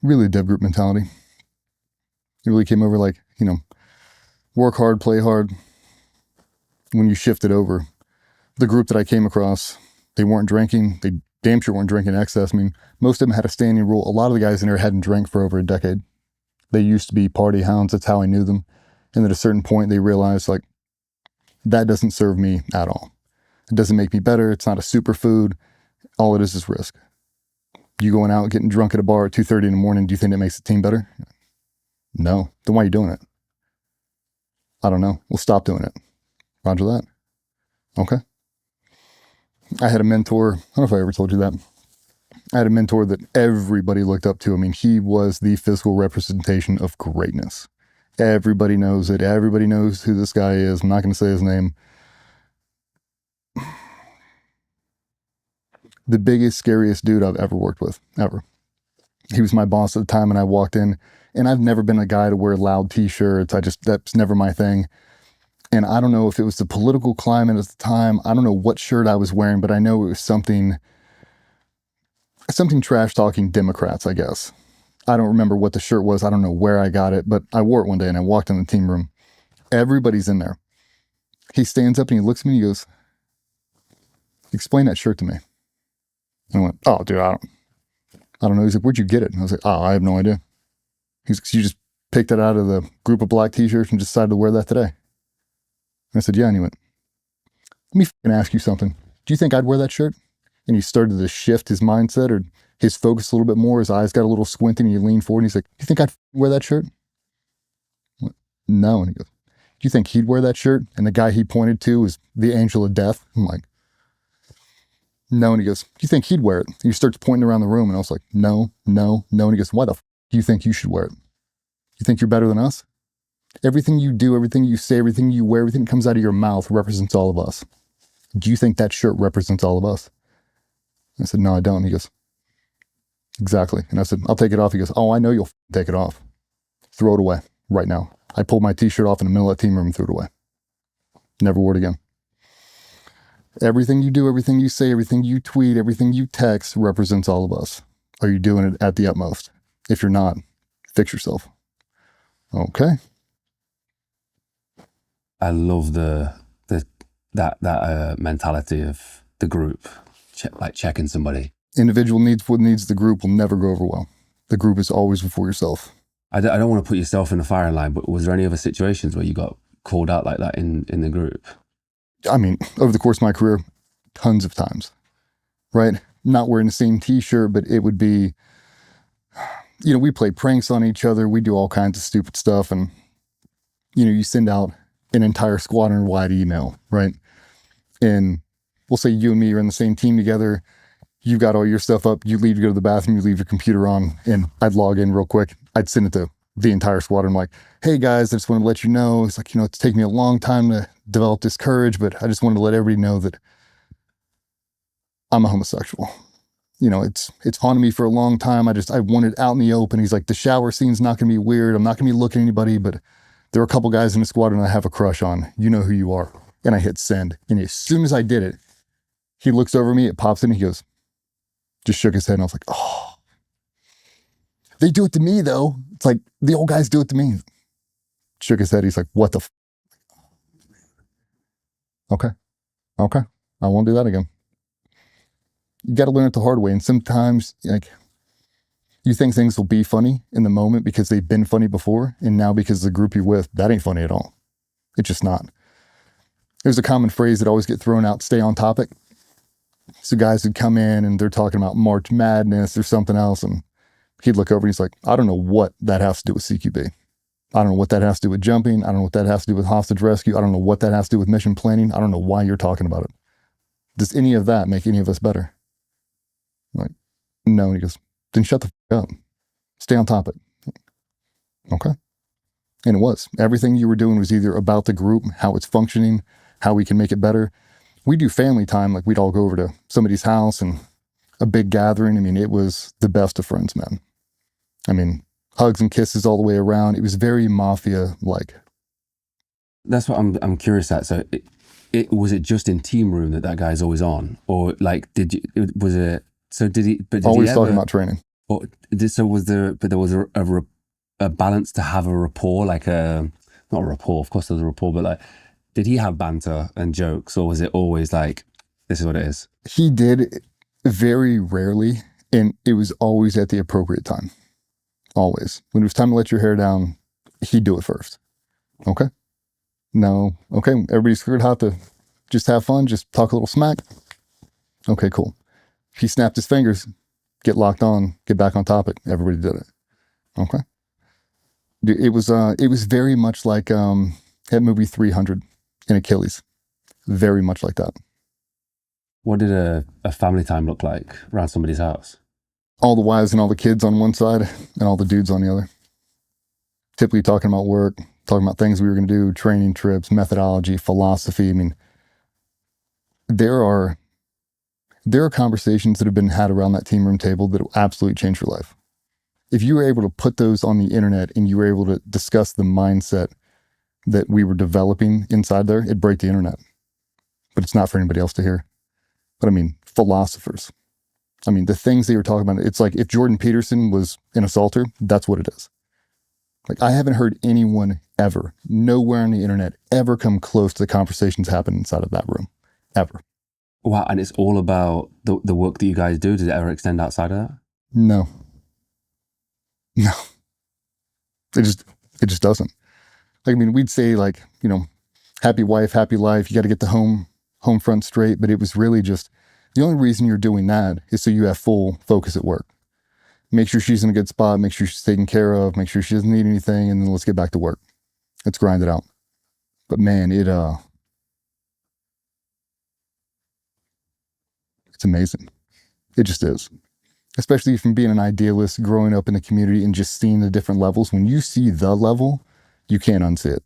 really a dev group mentality. It really came over like, work hard, play hard. When you shifted over, the group that I came across, they weren't drinking. They damn sure weren't drinking excess. I mean, most of them had a standing rule. A lot of the guys in there hadn't drank for over a decade. They used to be party hounds. That's how I knew them. And at a certain point, they realized, like, that doesn't serve me at all. It doesn't make me better. It's not a superfood. All it is risk. You going out getting drunk at a bar at 2:30 in the morning, do you think that makes the team better? No. Then why are you doing it? I don't know. We'll stop doing it. Roger that. Okay. I had a mentor. I don't know if I ever told you that. I had a mentor that everybody looked up to. I mean, he was the physical representation of greatness. Everybody knows it. Everybody knows who this guy is. I'm not going to say his name. The biggest, scariest dude I've ever worked with, ever. He was my boss at the time, and I walked in, and I've never been a guy to wear loud t-shirts. That's never my thing. And I don't know if it was the political climate at the time. I don't know what shirt I was wearing, but I know it was something trash talking Democrats, I guess. I don't remember what the shirt was. I don't know where I got it, but I wore it one day and I walked in the team room. Everybody's in there. He stands up and he looks at me and he goes, "Explain that shirt to me." And I went, "Oh, dude, I don't know." He's like, "Where'd you get it?" And I was like, "Oh, I have no idea." He's like, "You just picked it out of the group of black t-shirts and decided to wear that today?" And I said, "Yeah." And he went, "Let me fucking ask you something. Do you think I'd wear that shirt?" And he started to shift his mindset or his focus a little bit more. His eyes got a little squinty and he leaned forward and he's like, "Do you think I'd wear that shirt?" I went, "No." And he goes, "Do you think he'd wear that shirt?" And the guy he pointed to was the angel of death. I'm like, "No." And he goes, "Do you think he'd wear it?" And he starts pointing around the room and I was like, "No, no, no." And he goes, "Why the do you think you should wear it? You think you're better than us? Everything you do, everything you say, everything you wear, everything that comes out of your mouth represents all of us. Do you think that shirt represents all of us?" I said, "No, I don't." And he goes, "Exactly." And I said, "I'll take it off." He goes, "Oh, I know you'll take it off. Throw it away right now." I pulled my t-shirt off in the middle of that team room and threw it away. Never wore it again. Everything you do, everything you say, everything you tweet, everything you text represents all of us. Are you doing it at the utmost? If you're not, fix yourself. Okay. I love that mentality of the group, checking somebody. Individual needs what needs the group will never go over well. The group is always before yourself. I don't want to put yourself in the firing line, but was there any other situations where you got called out like that in the group? I mean, over the course of my career, tons of times, right? Not wearing the same t-shirt, but it would be, we play pranks on each other. We do all kinds of stupid stuff. And, you send out an entire squadron-wide email, right? And we'll say you and me are in the same team together. You've got all your stuff up. You leave to go to the bathroom. You leave your computer on. And I'd log in real quick. I'd send it to the entire squadron. Like, "Hey guys, I just want to let you know." It's like, it's taken me a long time to develop this courage, but I just wanted to let everybody know that I'm a homosexual. It's haunted me for a long time. I want it out in the open. He's like, "The shower scene's not going to be weird. I'm not going to be looking at anybody, but there are a couple guys in the squadron I have a crush on. You know who you are." And I hit send. And as soon as I did it, he looks over me, it pops in, and he goes, just shook his head. And I was like, "Oh, they do it to me though. It's like the old guys do it to me." Shook his head. He's like, "What the Okay. I won't do that again." You got to learn it the hard way. And sometimes, you think things will be funny in the moment because they've been funny before. And now because the group you're with, that ain't funny at all. It's just not. There's a common phrase that always get thrown out, "stay on topic." So guys would come in and they're talking about March Madness or something else. And he'd look over and he's like, "I don't know what that has to do with CQB. I don't know what that has to do with jumping. I don't know what that has to do with hostage rescue. I don't know what that has to do with mission planning. I don't know why you're talking about it. Does any of that make any of us better?" I'm like, "No." And he goes, "Then shut the fuck up. Stay on topic." Okay. And it was. Everything you were doing was either about the group, how it's functioning, how we can make it better. We do family time. Like, we'd all go over to somebody's house and a big gathering. I mean, it was the best of friends, man. I mean, hugs and kisses all the way around. It was very mafia-like. That's what I'm curious at. So was it just in team room that guy's always on? Or like, did he, always talking about training. But so was there? But there was a balance to have a rapport, like a not a rapport. Of course, there's a rapport, but like, did he have banter and jokes, or was it always like, this is what it is? He did very rarely, and it was always at the appropriate time. Always. When it was time to let your hair down, he'd do it first. Okay. No. Okay. Everybody's figured out to just have fun, just talk a little smack. Okay, cool. He snapped his fingers, get locked on, get back on topic. Everybody did it. Okay. It was very much like that movie 300 in Achilles. Very much like that. What did a family time look like around somebody's house? All the wives and all the kids on one side and all the dudes on the other. Typically talking about work, talking about things we were going to do, training trips, methodology, philosophy. I mean, there are conversations that have been had around that team room table that will absolutely change your life. If you were able to put those on the internet and you were able to discuss the mindset that we were developing inside there, it'd break the internet. But it's not for anybody else to hear. But I mean, philosophers. I mean, the things they were talking about, it's like if Jordan Peterson was an assaulter, that's what it is. Like, I haven't heard anyone ever, nowhere on the internet, ever come close to the conversations happening inside of that room. Ever. Wow, and it's all about the work that you guys do. Does it ever extend outside of that? No. No. It just doesn't. Like, I mean, we'd say like, happy wife, happy life, you got to get the home front straight, but it was really just the only reason you're doing that is so you have full focus at work. Make sure she's in a good spot, make sure she's taken care of, make sure she doesn't need anything, and then let's get back to work. Let's grind it out. But man, it's amazing. It just is. Especially from being an idealist, growing up in the community and just seeing the different levels. When you see the level, you can't unsee it.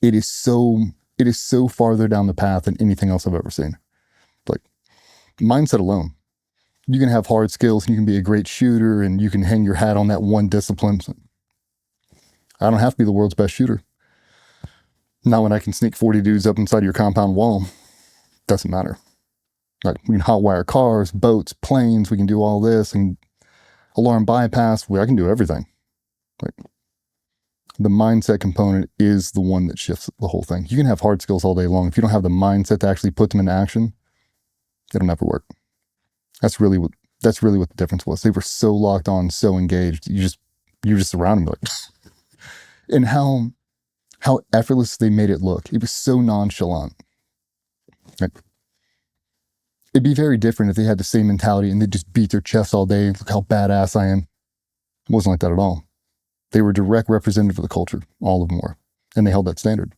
It is so farther down the path than anything else I've ever seen. Like, mindset alone. You can have hard skills and you can be a great shooter and you can hang your hat on that one discipline. I don't have to be the world's best shooter. Not when I can sneak 40 dudes up inside your compound wall. Doesn't matter. Like, we can hotwire cars, boats, planes. We can do all this and alarm bypass. I can do everything. Like, the mindset component is the one that shifts the whole thing. You can have hard skills all day long. If you don't have the mindset to actually put them into action, it'll never work. That's really what the difference was. They were so locked on, so engaged. You're just around them like, and how effortless they made it look. It was so nonchalant. Like, it'd be very different if they had the same mentality and they just beat their chest all day. Look how badass I am. It wasn't like that at all. They were direct representative of the culture. All of them were. And they held that standard.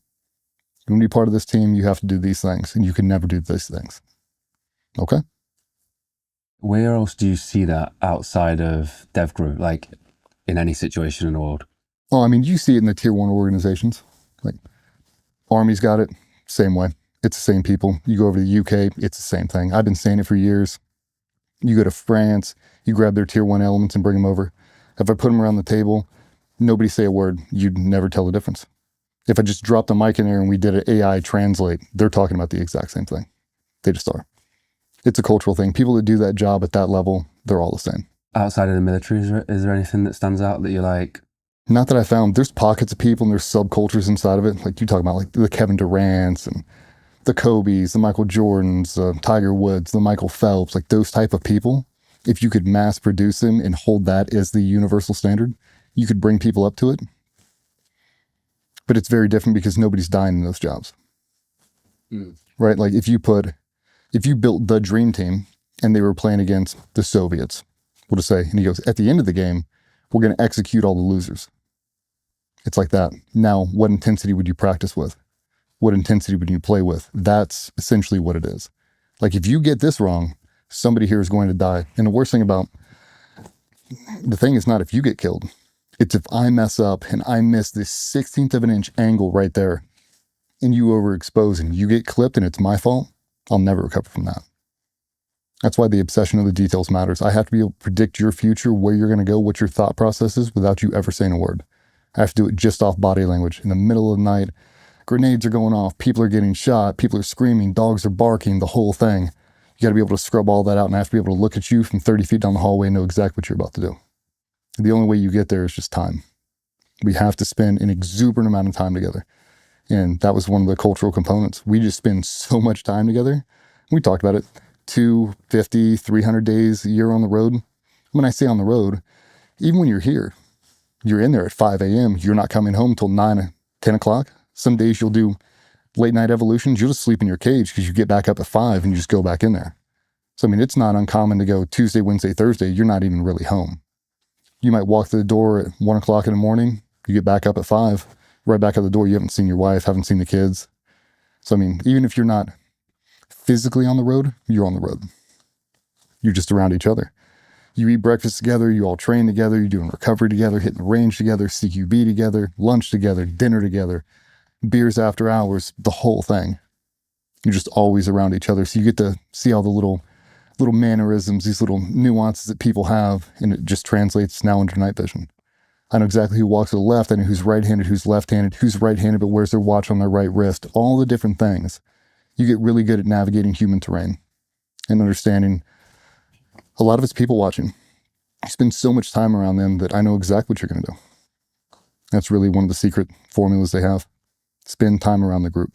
You want to be part of this team, you have to do these things, and you can never do these things. Okay? Where else do you see that outside of DevGru, like in any situation in the world? Well, I mean, you see it in the tier 1 organizations. Like, Army's got it, same way. It's the same people. You go over to the UK, it's the same thing. I've been saying it for years. You go to France, you grab their tier 1 elements and bring them over. If I put them around the table, nobody say a word. You'd never tell the difference. If I just dropped a mic in there and we did an AI translate, they're talking about the exact same thing. They just are. It's a cultural thing. People that do that job at that level, they're all the same. Outside of the military, is there anything that stands out that you're like? Not that I found. There's pockets of people and there's subcultures inside of it. Like you talk about, like the Kevin Durant's and the Kobe's, the Michael Jordans, Tiger Woods, the Michael Phelps, like those type of people. If you could mass produce them and hold that as the universal standard, you could bring people up to it. But it's very different because nobody's dying in those jobs. Right? Like if you built the dream team and they were playing against the Soviets, we'll just say, and he goes, at the end of the game, we're going to execute all the losers. It's like that. Now, what intensity would you practice with? What intensity would you play with? That's essentially what it is. Like if you get this wrong, somebody here is going to die. And the worst thing about the thing is not if you get killed. It's if I mess up and I miss this 16th of an inch angle right there and you overexpose and you get clipped and it's my fault, I'll never recover from that. That's why the obsession of the details matters. I have to be able to predict your future, where you're going to go, what your thought process is without you ever saying a word. I have to do it just off body language. In the middle of the night, grenades are going off, people are getting shot, people are screaming, dogs are barking, the whole thing. You got to be able to scrub all that out, and I have to be able to look at you from 30 feet down the hallway and know exactly what you're about to do. The only way you get there is just time. We have to spend an exuberant amount of time together. And that was one of the cultural components. We just spend so much time together. We talked about it. 250, 300 days a year on the road. When I say on the road, even when you're here, you're in there at 5 a.m. You're not coming home till 9, 10 o'clock. Some days you'll do late night evolutions. You'll just sleep in your cage because you get back up at 5 and you just go back in there. So, I mean, it's not uncommon to go Tuesday, Wednesday, Thursday. You're not even really home. You might walk through the door at 1 o'clock in the morning. You get back up at 5, right back out the door. You haven't seen your wife, haven't seen the kids. So, I mean, even if you're not physically on the road, you're on the road. You're just around each other. You eat breakfast together, you all train together, you're doing recovery together, hitting the range together, CQB together, lunch together, dinner together, beers after hours, the whole thing. You're just always around each other. So you get to see all the little mannerisms, these little nuances that people have, and it just translates now into night vision. I know exactly who walks to the left, I know who's right-handed, who's left-handed, who's right-handed but wears their watch on their right wrist, all the different things. You get really good at navigating human terrain and understanding. A lot of it's people watching. You spend so much time around them that I know exactly what you're going to do. That's really one of the secret formulas they have. Spend time around the group.